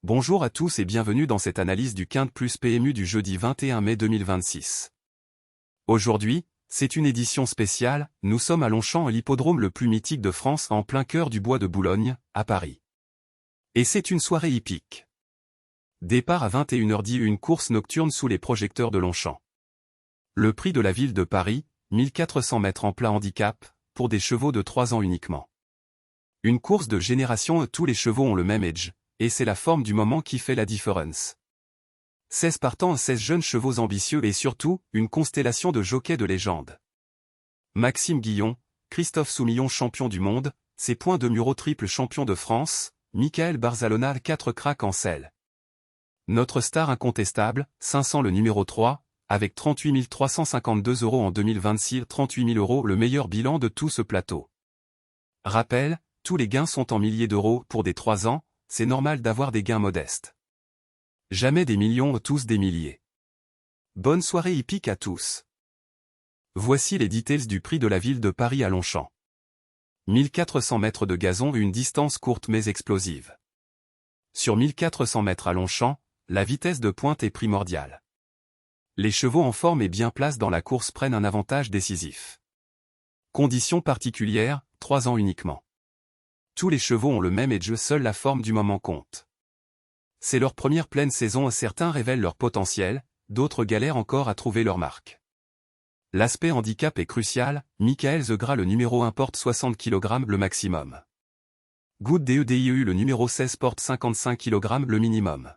Bonjour à tous et bienvenue dans cette analyse du Quint plus PMU du jeudi 21 mai 2026. Aujourd'hui, c'est une édition spéciale, nous sommes à Longchamp, l'hippodrome le plus mythique de France en plein cœur du bois de Boulogne, à Paris. Et c'est une soirée hippique. Départ à 21h10, une course nocturne sous les projecteurs de Longchamp. Le prix de la ville de Paris, 1400 mètres en plat handicap, pour des chevaux de 3 ans uniquement. Une course de génération, tous les chevaux ont le même âge, et c'est la forme du moment qui fait la différence. 16 partants, 16 jeunes chevaux ambitieux et surtout, une constellation de jockeys de légende. Maxime Guillon, Christophe Soumillon champion du monde, ses points de Muro triple champion de France, Michael Barzalona 4 cracks en selle. Notre star incontestable, 500 le numéro 3, avec 38 352 € en 2026, 38 000 € le meilleur bilan de tout ce plateau. Rappel, tous les gains sont en milliers d'euros pour des 3 ans, c'est normal d'avoir des gains modestes. Jamais des millions, tous des milliers. Bonne soirée hippique à tous. Voici les details du prix de la ville de Paris à Longchamp. 1400 mètres de gazon, une distance courte mais explosive. Sur 1400 mètres à Longchamp, la vitesse de pointe est primordiale. Les chevaux en forme et bien place dans la course prennent un avantage décisif. Conditions particulières, 3 ans uniquement. Tous les chevaux ont le même âge, seule la forme du moment compte. C'est leur première pleine saison, certains révèlent leur potentiel, d'autres galèrent encore à trouver leur marque. L'aspect handicap est crucial, Michael Zegras le numéro 1 porte 60 kg le maximum. Good DEDIEU le numéro 16 porte 55 kg le minimum.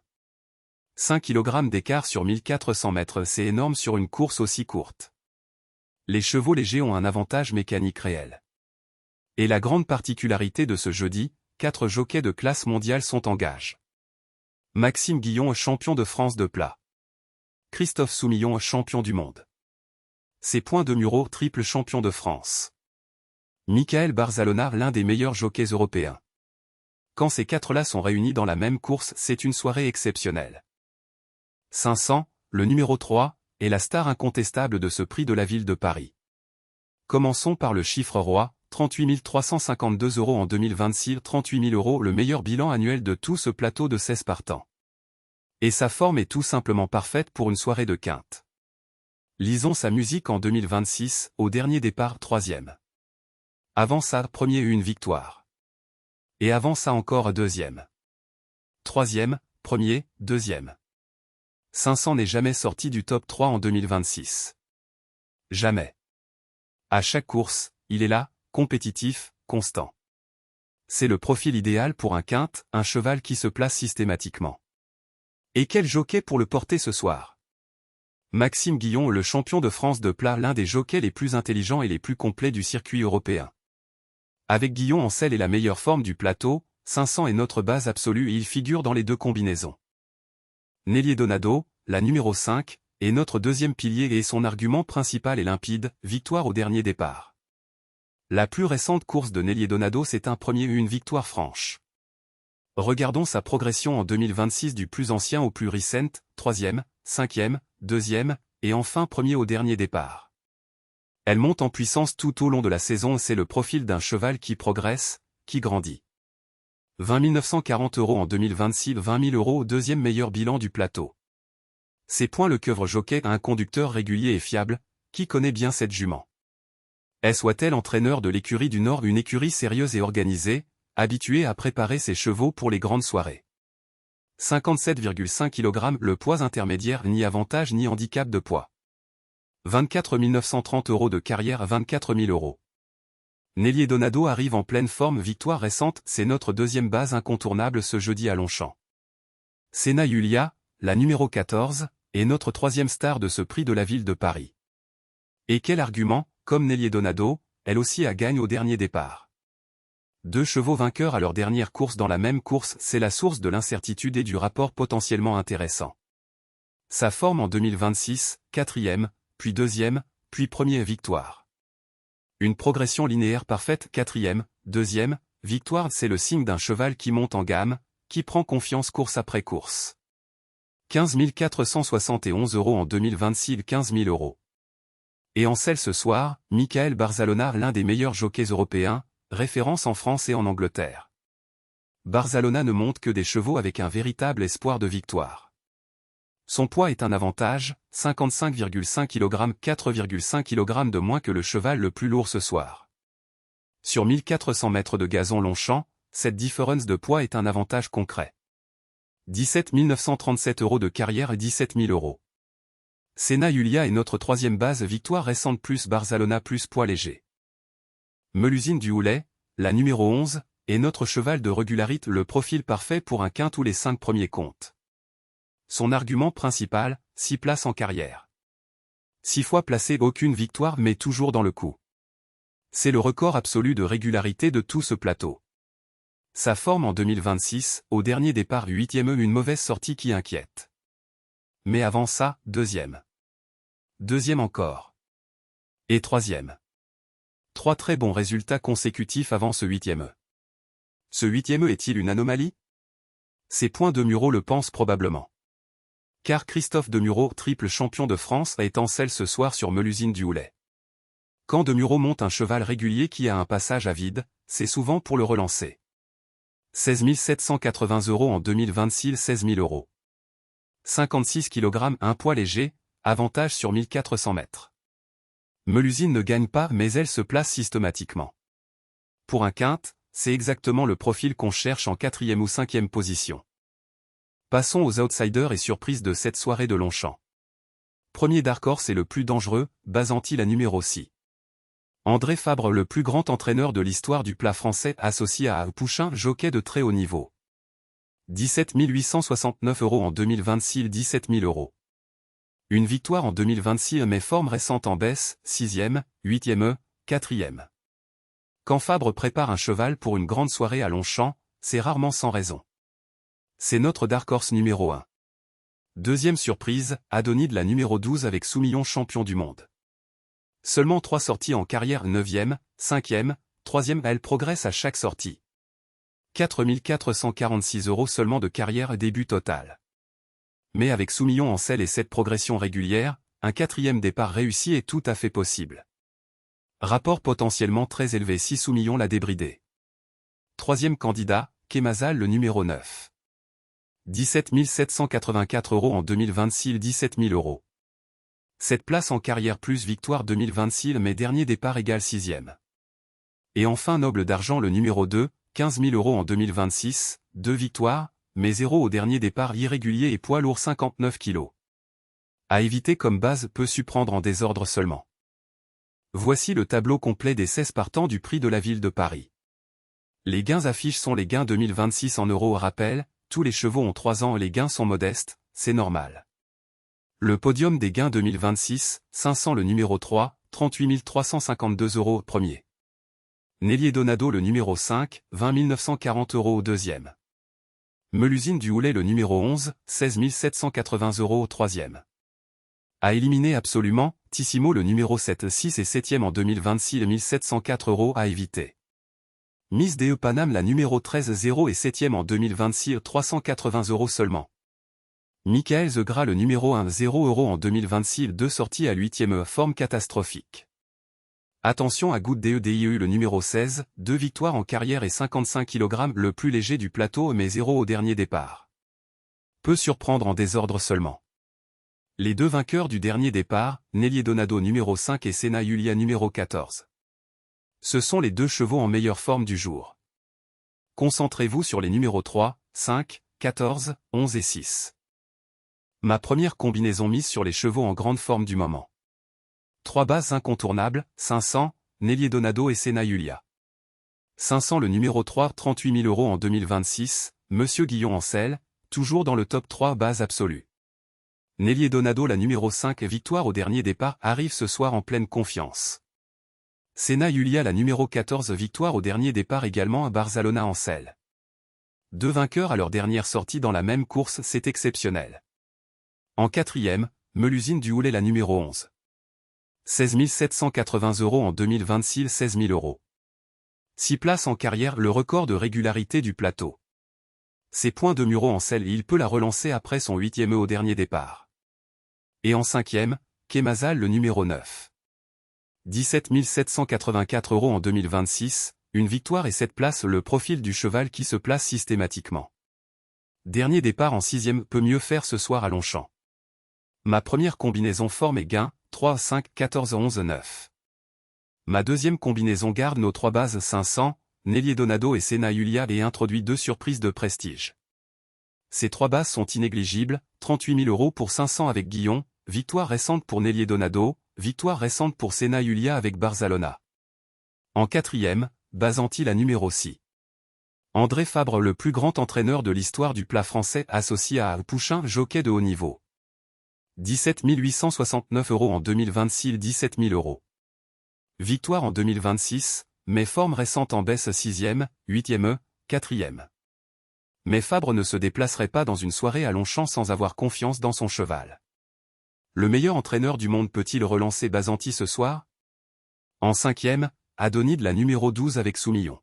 5 kg d'écart sur 1400 mètres, c'est énorme sur une course aussi courte. Les chevaux légers ont un avantage mécanique réel. Et la grande particularité de ce jeudi, 4 jockeys de classe mondiale sont en gage. Maxime Guillon, champion de France de plat. Christophe Soumillon, champion du monde. Ses points de Muro, triple champion de France. Michael Barzalona, l'un des meilleurs jockeys européens. Quand ces 4-là sont réunis dans la même course, c'est une soirée exceptionnelle. 500, le numéro 3, est la star incontestable de ce prix de la ville de Paris. Commençons par le chiffre roi. 38 352 € en 2026, 38 000 € le meilleur bilan annuel de tout ce plateau de 16 partants. Et sa forme est tout simplement parfaite pour une soirée de quinte. Lisons sa musique en 2026, au dernier départ 3e. Avant ça, premier une victoire. Et avant ça encore 2e. 3e, premier, 2e. 500 n'est jamais sorti du top 3 en 2026. Jamais. À chaque course, il est là, compétitif, constant. C'est le profil idéal pour un quinte, un cheval qui se place systématiquement. Et quel jockey pour le porter ce soir? Maxime Guillon, le champion de France de plat, l'un des jockeys les plus intelligents et les plus complets du circuit européen. Avec Guillon en selle et la meilleure forme du plateau, 500 est notre base absolue et il figure dans les deux combinaisons. Nelly Donado, la numéro 5, est notre deuxième pilier et son argument principal est limpide, victoire au dernier départ. La plus récente course de Nelly Donado, c'est un premier une victoire franche. Regardons sa progression en 2026 du plus ancien au plus recent, 3e, 5e, 2e, et enfin premier au dernier départ. Elle monte en puissance tout au long de la saison, c'est le profil d'un cheval qui progresse, qui grandit. 20 940 € en 2026, 20 000 € au deuxième meilleur bilan du plateau. Ses points, le keuvre jockey a un conducteur régulier et fiable, qui connaît bien cette jument. Soit-elle entraîneur de l'écurie du Nord, une écurie sérieuse et organisée, habituée à préparer ses chevaux pour les grandes soirées. 57,5 kg, le poids intermédiaire, ni avantage ni handicap de poids. 24 930 € de carrière, 24 000 €. Nelly Donado arrive en pleine forme, victoire récente, c'est notre deuxième base incontournable ce jeudi à Longchamp. Senna Julia, la numéro 14, est notre troisième star de ce prix de la ville de Paris. Et quel argument, comme Nelly Donado, elle aussi a gagne au dernier départ. 2 chevaux vainqueurs à leur dernière course dans la même course, c'est la source de l'incertitude et du rapport potentiellement intéressant. Sa forme en 2026, 4e, puis 2e, puis première victoire. Une progression linéaire parfaite, 4e, 2e, victoire, c'est le signe d'un cheval qui monte en gamme, qui prend confiance course après course. 15 471 € en 2026, 15 000 €. Et en selle ce soir, Michael Barzalona, l'un des meilleurs jockeys européens, référence en France et en Angleterre. Barcelona ne monte que des chevaux avec un véritable espoir de victoire. Son poids est un avantage, 55,5 kg, 4,5 kg de moins que le cheval le plus lourd ce soir. Sur 1400 mètres de gazon Longchamp, cette différence de poids est un avantage concret. 17 937 € de carrière et 17 000 €. Sena Julia est notre troisième base victoire récente plus Barcelona plus poids léger. Melusine du Houlet, la numéro 11, est notre cheval de régularité, le profil parfait pour un quint tous les 5 premiers comptes. Son argument principal, 6 places en carrière. 6 fois placé, aucune victoire mais toujours dans le coup. C'est le record absolu de régularité de tout ce plateau. Sa forme en 2026, au dernier départ 8e, une mauvaise sortie qui inquiète. Mais avant ça, 2e. 2e encore. Et 3e. 3 très bons résultats consécutifs avant ce 8e. Ce 8e est-il une anomalie? Ces points de Muro le pensent probablement. Car Christophe de Muro, triple champion de France, est en selle ce soir sur Melusine du Houlet. Quand de Muro monte un cheval régulier qui a un passage à vide, c'est souvent pour le relancer. 16 780 € en 2026, 16 000 €. 56 kg, un poids léger, avantage sur 1400 mètres. Melusine ne gagne pas mais elle se place systématiquement. Pour un quinte, c'est exactement le profil qu'on cherche en 4e ou 5e position. Passons aux outsiders et surprises de cette soirée de Longchamp. Premier Dark Horse et le plus dangereux, Bazanti la numéro 6. André Fabre, le plus grand entraîneur de l'histoire du plat français, associé à Pouchin, jockey de très haut niveau. 17 869 € en 2026, 17 000 €. Une victoire en 2026 mais forme récente en baisse, 6e, 8e, 4e. Quand Fabre prépare un cheval pour une grande soirée à Longchamp, c'est rarement sans raison. C'est notre Dark Horse numéro 1. Deuxième surprise, Adonide la numéro 12 avec Soumillon champion du monde. Seulement 3 sorties en carrière, 9e, 5e, 3e, elle progresse à chaque sortie. 4 446 € seulement de carrière début total. Mais avec Soumillon en selle et cette progression régulière, un 4e départ réussi est tout à fait possible. Rapport potentiellement très élevé si Soumillon l'a débridé. 3e candidat, Kemazal le numéro 9. 17 784 € en 2026, 17 000 €. Cette place en carrière plus victoire 2026 mais dernier départ égale 6e. Et enfin Noble d'Argent le numéro 2, 15 000 € en 2026, 2 victoires, mais 0 au dernier départ irrégulier et poids lourd 59 kg. À éviter comme base peut surprendre en désordre seulement. Voici le tableau complet des 16 partants du prix de la ville de Paris. Les gains affichés sont les gains 2026 en euros. Rappel, tous les chevaux ont 3 ans et les gains sont modestes, c'est normal. Le podium des gains 2026, 500 le numéro 3, 38 352 € au premier. Nellier Donado le numéro 5, 20 940 € au deuxième. Melusine du Houlet le numéro 11, 16 780 € au troisième. À éliminer absolument, Tissimo le numéro 7, 6 et 7e en 2026, 1704 € à éviter. Miss DE Paname la numéro 13, 0 et 7e en 2026, 380 € seulement. Michael Zegras le numéro 1, 0 € en 2026, 2 sorties à 8e, forme catastrophique. Attention à Good DEDIEU le numéro 16, 2 victoires en carrière et 55 kg, le plus léger du plateau mais 0 au dernier départ. Peut surprendre en désordre seulement. Les 2 vainqueurs du dernier départ, Nellier Donado numéro 5 et Sena Julia numéro 14. Ce sont les 2 chevaux en meilleure forme du jour. Concentrez-vous sur les numéros 3, 5, 14, 11 et 6. Ma première combinaison mise sur les chevaux en grande forme du moment. 3 bases incontournables, 500, Nellier Donado et Sena Julia. 500 le numéro 3, 38 000 € en 2026, Monsieur Guillon en selle, toujours dans le top 3 bases absolues. Nellier Donado la numéro 5, victoire au dernier départ, arrive ce soir en pleine confiance. Sena Julia la numéro 14, victoire au dernier départ également à Barcelona en selle. 2 vainqueurs à leur dernière sortie dans la même course, c'est exceptionnel. En 4e, Melusine du Houlet la numéro 11. 16 780 € en 2026, 16 000 €. 6 places en carrière, le record de régularité du plateau. Ses points de Muro en selle, il peut la relancer après son 8e au dernier départ. Et en 5e, Kemazal le numéro 9. 17 784 € en 2026, Une victoire et 7 places, le profil du cheval qui se place systématiquement. Dernier départ en 6e, peut mieux faire ce soir à Longchamp. Ma première combinaison forme et gain, 3, 5, 14, 11, 9. Ma deuxième combinaison garde nos 3 bases 500, Nellier Donado et Sena Julia et introduit 2 surprises de prestige. Ces 3 bases sont inégligibles, 38 000 € pour 500 avec Guillon, victoire récente pour Nellier Donado, victoire récente pour Sena Julia avec Barzalona. En 4e, Bazanti la numéro 6. André Fabre, le plus grand entraîneur de l'histoire du plat français, associé à Pouchin, jockey de haut niveau. 17 869 € en 2026, 17 000 €. Victoire en 2026, mais forme récente en baisse 6e, 8e, 4e. Mais Fabre ne se déplacerait pas dans une soirée à Longchamp sans avoir confiance dans son cheval. Le meilleur entraîneur du monde peut-il relancer Bazanti ce soir? En 5e, Adonide la numéro 12 avec Soumillon.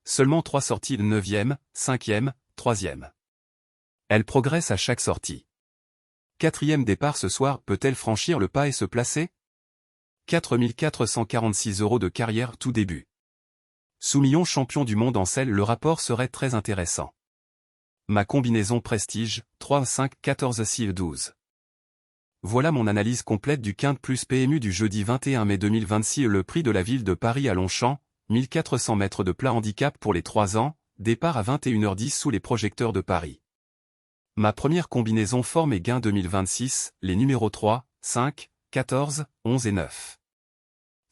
Seulement 3 sorties, 9e, 5e, 3e. Elle progresse à chaque sortie. 4e départ ce soir, peut-elle franchir le pas et se placer? 4 446 € de carrière tout début. Soumillon champion du monde en selle, le rapport serait très intéressant. Ma combinaison prestige, 3, 5, 14, 6, 12. Voilà mon analyse complète du quinte plus PMU du jeudi 21 mai 2026. Le prix de la ville de Paris à Longchamp, 1400 mètres de plat handicap pour les 3 ans, départ à 21h10 sous les projecteurs de Paris. Ma première combinaison forme et gain 2026, les numéros 3, 5, 14, 11 et 9.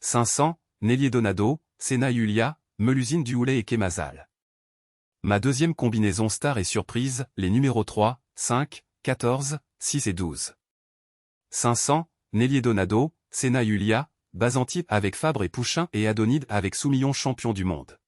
500, Nellier Donado, Sena Julia, Melusine Duhoulet et Kemazal. Ma deuxième combinaison star et surprise, les numéros 3, 5, 14, 6 et 12. 500, Nellier Donado, Sena Julia, Bazanti avec Fabre et Pouchin et Adonide avec Soumillon champion du monde.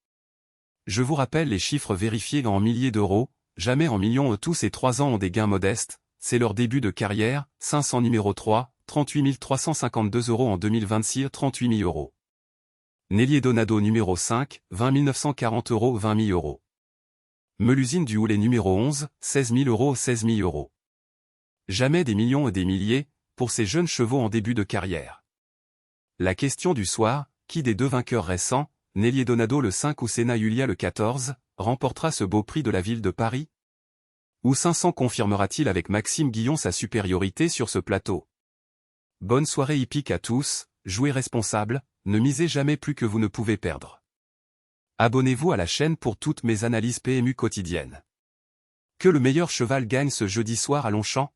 Je vous rappelle les chiffres vérifiés en milliers d'euros, jamais en millions. Tous ces 3 ans ont des gains modestes, c'est leur début de carrière. 500 numéro 3, 38 352 € en 2026, 38 000 €. Nellier Donado numéro 5, 20 940 €, 20 000 €. Melusine Duhoulet numéro 11, 16 000 €, 16 000 €. Jamais des millions et des milliers, pour ces jeunes chevaux en début de carrière. La question du soir, qui des deux vainqueurs récents, Nellier Donado le 5 ou Sena Julia le 14, remportera ce beau prix de la ville de Paris? Ou 500 confirmera-t-il avec Maxime Guillon sa supériorité sur ce plateau? Bonne soirée hippique à tous, jouez responsable, ne misez jamais plus que vous ne pouvez perdre. Abonnez-vous à la chaîne pour toutes mes analyses PMU quotidiennes. Que le meilleur cheval gagne ce jeudi soir à Longchamp.